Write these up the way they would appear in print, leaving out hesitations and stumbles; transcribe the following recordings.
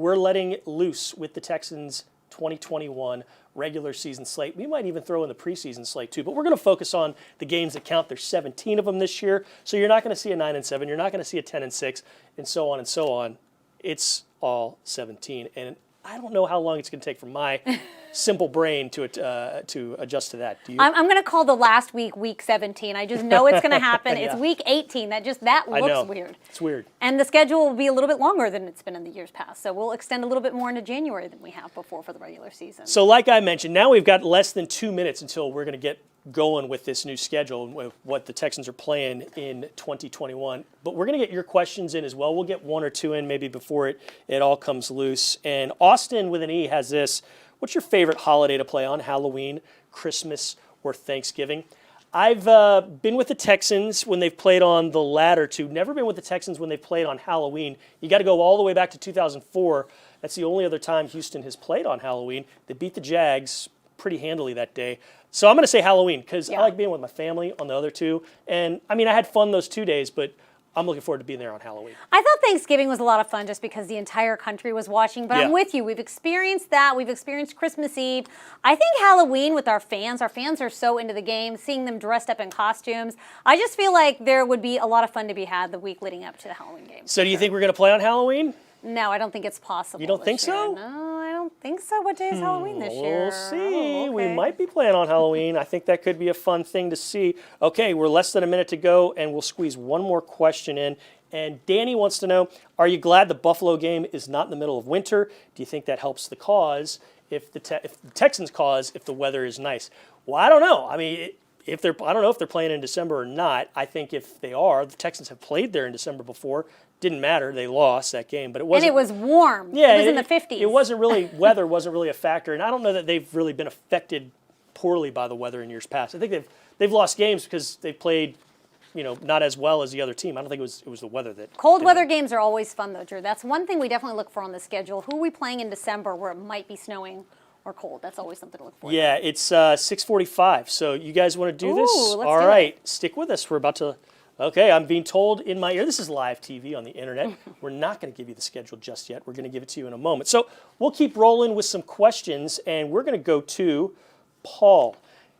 We're letting loose with the Texans 2021 regular season slate. We might even throw in the preseason slate too, but we're going to focus on the games that count. There's 17 of them this year, so you're not going to see a 9-7, you're not going to see a 10-6, and so on and so on. It's all 17, and I don't know how long it's going to take for my simple brain to adjust to that. Do you? I'm going to call the last week 17. I just know it's going to happen. Yeah. It's week 18. That looks weird. It's weird. And the schedule will be a little bit longer than it's been in the years past. So we'll extend a little bit more into January than we have before for the regular season. So like I mentioned, now we've got less than 2 minutes until we're going to get going with this new schedule and with what the Texans are playing in 2021. But we're going to get your questions in as well. We'll get one or two in maybe before it all comes loose. And Austin with an E has this: what's your favorite holiday to play on? Halloween, Christmas, or Thanksgiving? I've been with the Texans when they've played on the latter two. Never been with the Texans when they've played on Halloween. You got to go all the way back to 2004. That's the only other time Houston has played on Halloween. They beat the Jags pretty handily that day. So I'm going to say Halloween because I like being with my family on the other two. And, I mean, I had fun those 2 days, but I'm looking forward to being there on Halloween. I thought Thanksgiving was a lot of fun just because the entire country was watching. But I'm with you. We've experienced that. We've experienced Christmas Eve. I think Halloween with our fans are so into the game, seeing them dressed up in costumes. I just feel like there would be a lot of fun to be had the week leading up to the Halloween game. So do you think we're going to play on Halloween? No, I don't think it's possible. You don't think so? No, I don't think so. What day is Halloween this year? We'll see. Oh, okay. We might be playing on Halloween. I think that could be a fun thing to see. Okay, we're less than a minute to go, and we'll squeeze one more question in. And Danny wants to know, are you glad the Buffalo game is not in the middle of winter? Do you think that helps the cause, if the Texans' cause, if the weather is nice? Well, I don't know. I mean, I don't know if they're playing in December or not. I think if they are, the Texans have played there in December before. Didn't matter. They lost that game, but it wasn't. And it was warm. Yeah, it was in the 50s. It wasn't really, weather wasn't really a factor, and I don't know that they've really been affected poorly by the weather in years past. I think they've lost games because they've played, not as well as the other team. I don't think it was the weather that. Cold weather games are always fun, though, Drew. That's one thing we definitely look for on the schedule. Who are we playing in December where it might be snowing or cold? That's always something to look for. Yeah, it's 6:45. So you guys want to do this? Let's All do right, it. Stick with us. We're about to. Okay, I'm being told in my ear. This is live TV on the internet. We're not going to give you the schedule just yet. We're going to give it to you in a moment. So we'll keep rolling with some questions, and we're going to go to Paul.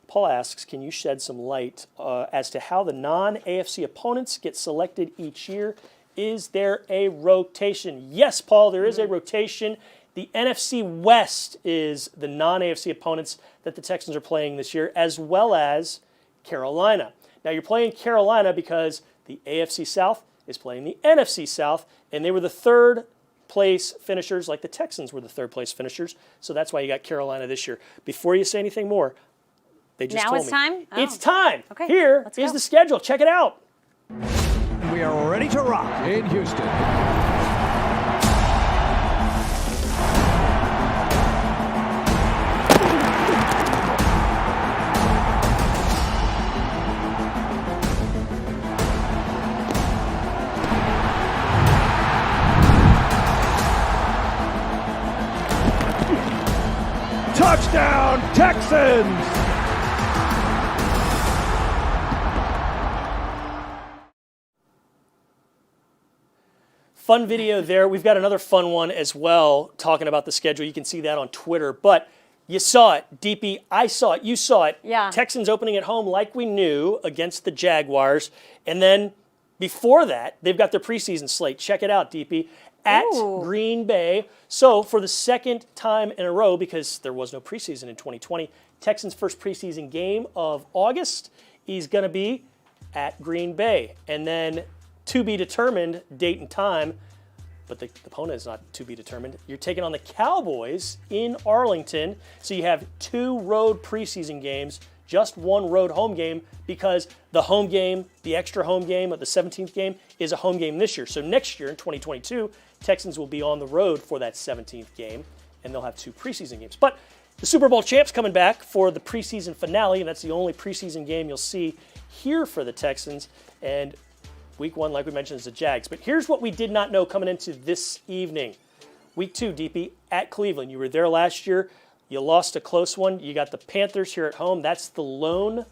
Paul asks, can you shed some light as to how the non-AFC opponents get selected each year? Is there a rotation? Yes, Paul, there is a rotation. The NFC West is the non-AFC opponents that the Texans are playing this year, as well as Carolina. Now, you're playing Carolina because the AFC South is playing the NFC South, and they were the third place finishers, like the Texans were the third place finishers. So that's why you got Carolina this year. Before you say anything more, they just now told it's me. time? Oh. It's time. Okay, Here let's is go. the schedule. Check it out. We are ready to rock in Houston. Touchdown, Texans! Fun video there. We've got another fun one as well talking about the schedule. You can see that on Twitter. But you saw it, Deepi. I saw it. You saw it. Yeah. Texans opening at home like we knew against the Jaguars. And then before that, they've got their preseason slate. Check it out, Deepi. At Green Bay. So for the second time in a row, because there was no preseason in 2020, Texans' first preseason game of August is going to be at Green Bay. And then to be determined date and time, but the opponent is not to be determined. You're taking on the Cowboys in Arlington. So you have 2 road preseason games, just 1 road home game, because the home game, the extra home game of the 17th game, is a home game this year. So next year in 2022, Texans will be on the road for that 17th game, and they'll have 2 preseason games. But the Super Bowl champs coming back for the preseason finale, and that's the only preseason game you'll see here for the Texans. And week 1, like we mentioned, is the Jags. But here's what we did not know coming into this evening. Week 2, Deepi, at Cleveland. You were there last year. You lost a close one. You got the Panthers here at home. That's the lone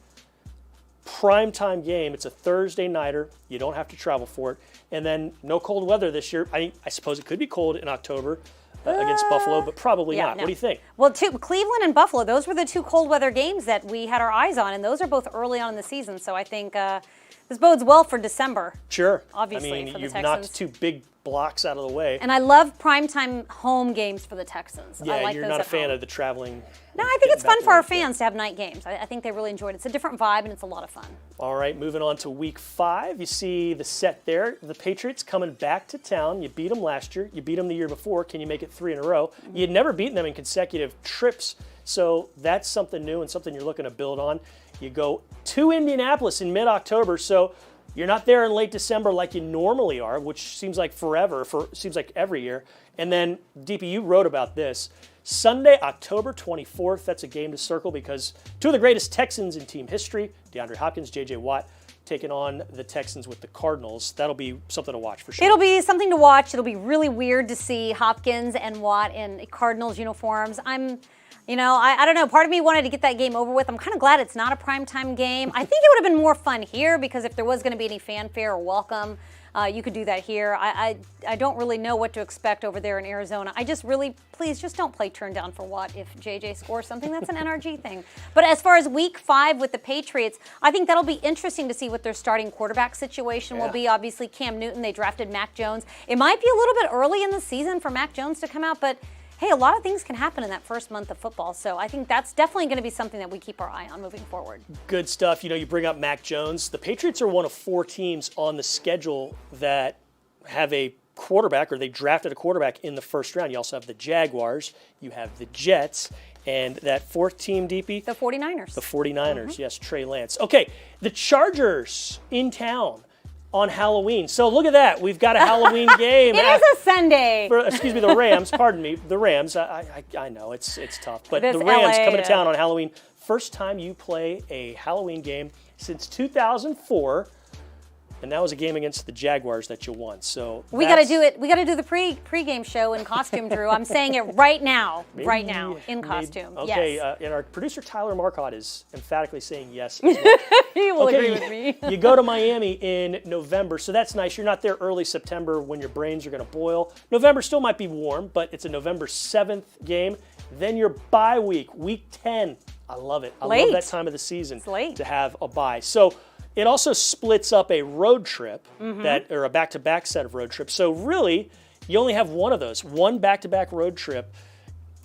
primetime game. It's a Thursday nighter. You don't have to travel for it. And then no cold weather this year. I suppose it could be cold in October. against Buffalo, but probably not. No. What do you think? Well, Cleveland and Buffalo, those were the two cold weather games that we had our eyes on, and those are both early on in the season. So I think this bodes well for December. Sure. Obviously, I mean, for the you've Texans. knocked two big blocks out of the way. And I love primetime home games for the Texans. Yeah, I like you're those not a at fan home. of the traveling. No, I think it's fun back for our and forth. fans to have night games. I think they really enjoyed it. It's a different vibe, and it's a lot of fun. All right, moving on to week 5. You see the set there. The Patriots coming back to town. You beat them last year. You beat them the year before. Can you make it 3 in a row? You'd never beaten them in consecutive trips. So that's something new and something you're looking to build on. You go to Indianapolis in mid-October. So you're not there in late December like you normally are, which seems like forever, seems like every year. And then, Deepi, you wrote about this. Sunday, October 24th, that's a game to circle because two of the greatest Texans in team history, DeAndre Hopkins, J.J. Watt, taking on the Texans with the Cardinals. That'll be something to watch for sure. It'll be something to watch. It'll be really weird to see Hopkins and Watt in Cardinals uniforms. I don't know. Part of me wanted to get that game over with. I'm kind of glad it's not a primetime game. I think it would have been more fun here because if there was going to be any fanfare or welcome, you could do that here. I don't really know what to expect over there in Arizona. I just really, please just don't play turn down for Watt if JJ scores something. That's an NRG thing. But as far as week 5 with the Patriots, I think that'll be interesting to see what their starting quarterback situation will be. Obviously, Cam Newton, they drafted Mac Jones. It might be a little bit early in the season for Mac Jones to come out, but hey, a lot of things can happen in that first month of football. So I think that's definitely going to be something that we keep our eye on moving forward. Good stuff. You bring up Mac Jones. The Patriots are one of 4 teams on the schedule that have a quarterback, or they drafted a quarterback in the first round. You also have the Jaguars. You have the Jets. And that 4th team, Deepi? The 49ers. The 49ers, yes, Trey Lance. Okay, the Chargers in town on Halloween. So look at that. We've got a Halloween game. It is a Sunday. The Rams, pardon me. The Rams, I know, it's tough. But It is the Rams LA, coming to town on Halloween. First time you play a Halloween game since 2004. And that was a game against the Jaguars that you won. So we got to do it. We got to do the pregame show in costume, Drew. I'm saying it right now. Right now, in costume. Okay, Yes. And our producer Tyler Marcotte is emphatically saying yes as well. He will agree with me. You go to Miami in November, so that's nice. You're not there early September when your brains are going to boil. November still might be warm, but it's a November 7th game. Then your bye week, week 10. I love it. I love that time of the season to have a bye. So it also splits up a road trip or a back-to-back set of road trips. So really, you only have one of those, one back-to-back road trip.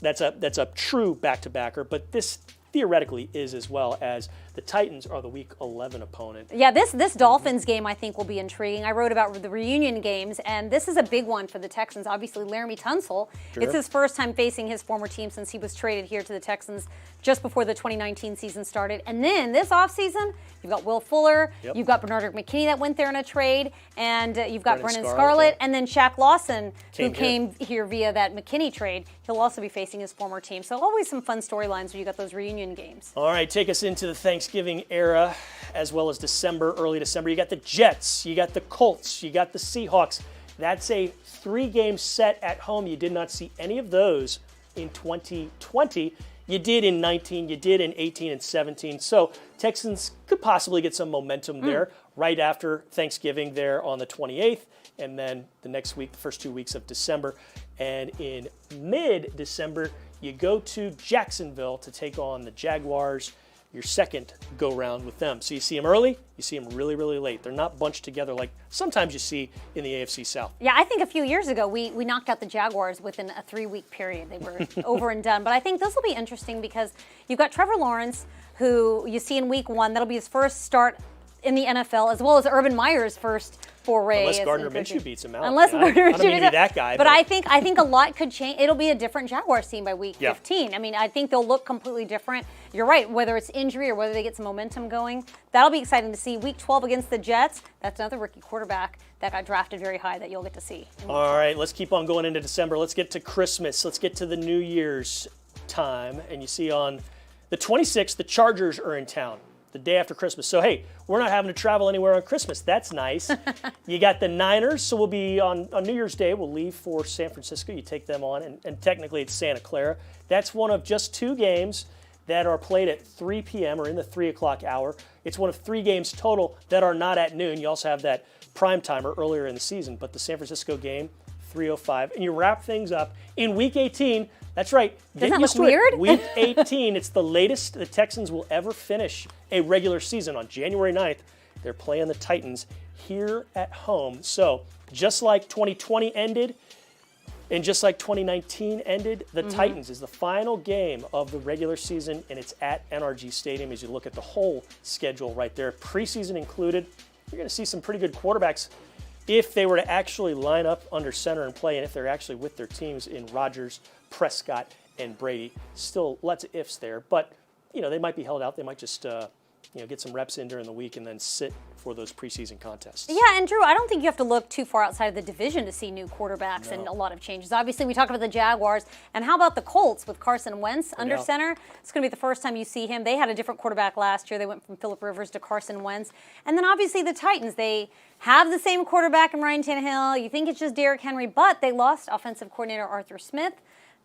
That's a true back-to-backer, but this theoretically is as well, as the Titans are the Week 11 opponent. Yeah, this Dolphins game I think will be intriguing. I wrote about the reunion games, and this is a big one for the Texans. Obviously, Laramie Tunsil, it's his first time facing his former team since he was traded here to the Texans just before the 2019 season started. And then this offseason, you've got Will Fuller, you've got Bernard McKinney that went there in a trade, and you've got Brennan Scarlett, and then Shaq Lawson, who came here via that McKinney trade. He'll also be facing his former team. So always some fun storylines when you got those reunion games. All right, take us into the Thanksgiving era, as well as December, early December. You got the Jets, you got the Colts, you got the Seahawks. That's a 3-game set at home. You did not see any of those in 2020. You did in 19, you did in 18 and 17. So Texans could possibly get some momentum there right after Thanksgiving there on the 28th. And then the next week, the first 2 weeks of December. And in mid-December, you go to Jacksonville to take on the Jaguars, your second go-round with them. So you see them early, you see them really, really late. They're not bunched together like sometimes you see in the AFC South. Yeah, I think a few years ago we knocked out the Jaguars within a 3-week period. They were over and done. But I think this will be interesting because you've got Trevor Lawrence, who you see in week 1. That'll be his first start in the NFL, as well as Urban Meyer's first foray. Unless Gardner Minshew beats him out. Unless Gardner Minshew beats him out. That guy. But I think a lot could change. It'll be a different Jaguars team by week 15. I mean, I think they'll look completely different. You're right, whether it's injury or whether they get some momentum going. That'll be exciting to see. Week 12 against the Jets, that's another rookie quarterback that got drafted very high that you'll get to see. All right, let's keep on going into December. Let's get to Christmas. Let's get to the New Year's time. And you see on the 26th, the Chargers are in town the day after Christmas. So, hey, we're not having to travel anywhere on Christmas. That's nice. You got the Niners, so we'll be on New Year's Day. We'll leave for San Francisco. You take them on, and technically it's Santa Clara. That's one of just 2 games that are played at 3 p.m. or in the 3 o'clock hour. It's one of 3 games total that are not at noon. You also have that prime timer earlier in the season, but the San Francisco game, 305. And you wrap things up in Week 18. That's right. Doesn't that look weird? Week 18, it's the latest the Texans will ever finish a regular season on January 9th. They're playing the Titans here at home. So just like 2020 ended, and just like 2019 ended, the Titans is the final game of the regular season, and it's at NRG Stadium. As you look at the whole schedule right there, preseason included, you're going to see some pretty good quarterbacks if they were to actually line up under center and play, and if they're actually with their teams in Rodgers, Prescott, and Brady. Still lots of ifs there, but they might be held out. They might just get some reps in during the week and then sit for those preseason contests. Yeah, and Drew, I don't think you have to look too far outside of the division to see new quarterbacks and a lot of changes. Obviously, we talk about the Jaguars, and how about the Colts with Carson Wentz under center? It's going to be the first time you see him. They had a different quarterback last year. They went from Phillip Rivers to Carson Wentz. And then obviously the Titans, they have the same quarterback in Ryan Tannehill. You think it's just Derrick Henry, but they lost offensive coordinator Arthur Smith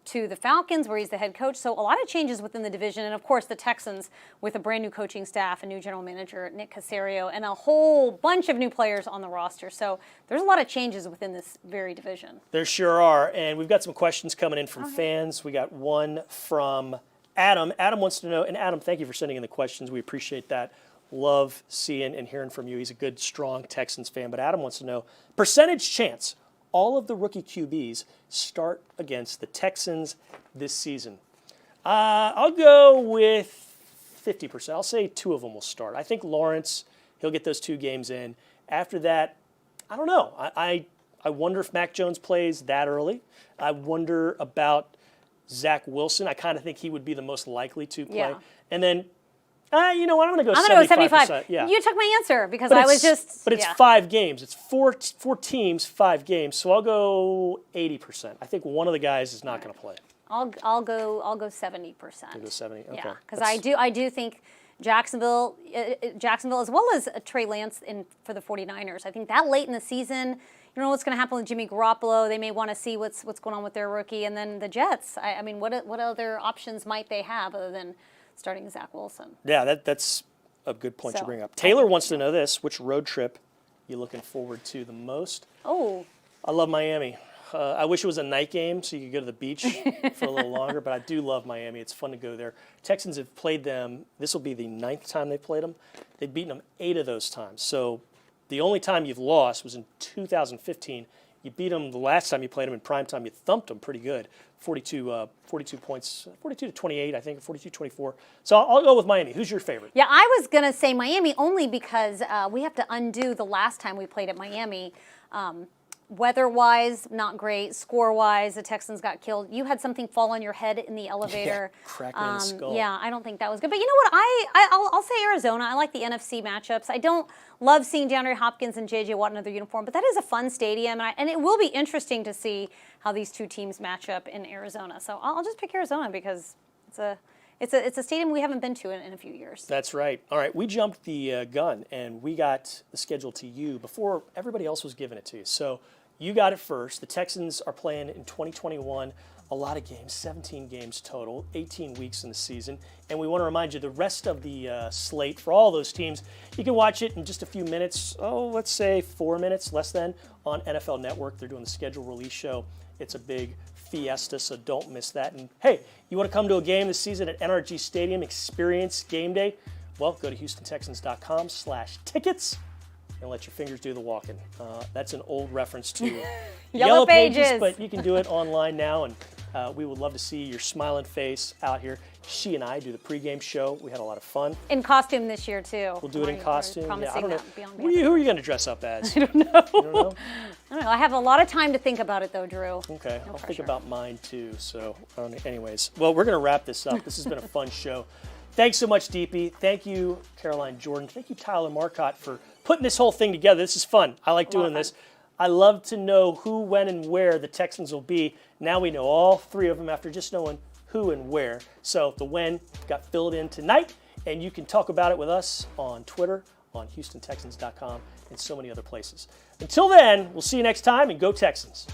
to the Falcons, where he's the head coach. So a lot of changes within the division. And of course, the Texans with a brand new coaching staff, a new general manager, Nick Caserio, and a whole bunch of new players on the roster. So there's a lot of changes within this very division. There sure are. And we've got some questions coming in from fans. We got one from Adam. Adam wants to know, and Adam, thank you for sending in the questions. We appreciate that. Love seeing and hearing from you. He's a good, strong Texans fan. But Adam wants to know, percentage chance all of the rookie QBs start against the Texans this season. I'll go with 50%. I'll say 2 of them will start. I think Lawrence, he'll get those 2 games in. After that, I don't know. I wonder if Mac Jones plays that early. I wonder about Zach Wilson. I kind of think he would be the most likely to play. Yeah. And then, I'm going to go 75%. I'm going to go 75. Yeah. You took my answer because I was just... But it's 5 games. It's four teams, 5 games. So I'll go 80%. I think one of the guys is not going to play. I'll go 70%. You'll go 70? Okay. Yeah, because I do think Jacksonville as well as Trey Lance for the 49ers. I think that late in the season, you don't know what's going to happen with Jimmy Garoppolo. They may want to see what's going on with their rookie. And then the Jets. I mean, what other options might they have other than starting Zach Wilson? Yeah, that's a good point to bring up. Taylor wants to know this. Which road trip you looking forward to the most? Oh. I love Miami. I wish it was a night game so you could go to the beach for a little longer, but I do love Miami. It's fun to go there. Texans have played them. This will be the 9th time they've played them. They've beaten them 8 of those times. So the only time you've lost was in 2015. You beat them the last time you played them in prime time. You thumped them pretty good. 42 points, 42 to 28, I think, 42-24. So I'll go with Miami. Who's your favorite? Yeah, I was going to say Miami only because we have to undo the last time we played at Miami. Weather-wise, not great. Score-wise, the Texans got killed. You had something fall on your head in the elevator. Yeah, crack me in the skull. Yeah, I don't think that was good. But you know what? I'll say Arizona. I like the NFC matchups. I don't love seeing DeAndre Hopkins and J.J. Watt in another uniform, but that is a fun stadium, and it will be interesting to see how these 2 teams match up in Arizona. So I'll just pick Arizona because it's a stadium we haven't been to in a few years. That's right. All right, we jumped the gun, and we got the schedule to you before everybody else was giving it to you. So you got it first. The Texans are playing in 2021 a lot of games, 17 games total, 18 weeks in the season. And we want to remind you the rest of the slate for all those teams, you can watch it in just a few minutes, let's say 4 minutes, less than, on NFL Network. They're doing the schedule release show. It's a big fiesta, so don't miss that. And hey, you want to come to a game this season at NRG Stadium, experience game day? Well, go to HoustonTexans.com/tickets and let your fingers do the walking. That's an old reference to Yellow Pages, but you can do it online now, and we would love to see your smiling face out here. She and I do the pregame show. We had a lot of fun. In costume this year, too. We'll do it in costume. Yeah, I don't know. Who are you going to dress up as? I don't know. You don't know? I don't know. I have a lot of time to think about it, though, Drew. Okay. I'll think about mine, too. So, anyways. Well, we're going to wrap this up. This has been a fun show. Thanks so much, Deepi. Thank you, Caroline Jordan. Thank you, Tyler Marcotte, for putting this whole thing together. This is fun. I like doing this. I love to know who, when, and where the Texans will be. Now we know all 3 of them after just knowing who and where. So the when got filled in tonight, and you can talk about it with us on Twitter, on HoustonTexans.com, and so many other places. Until then, we'll see you next time, and go Texans.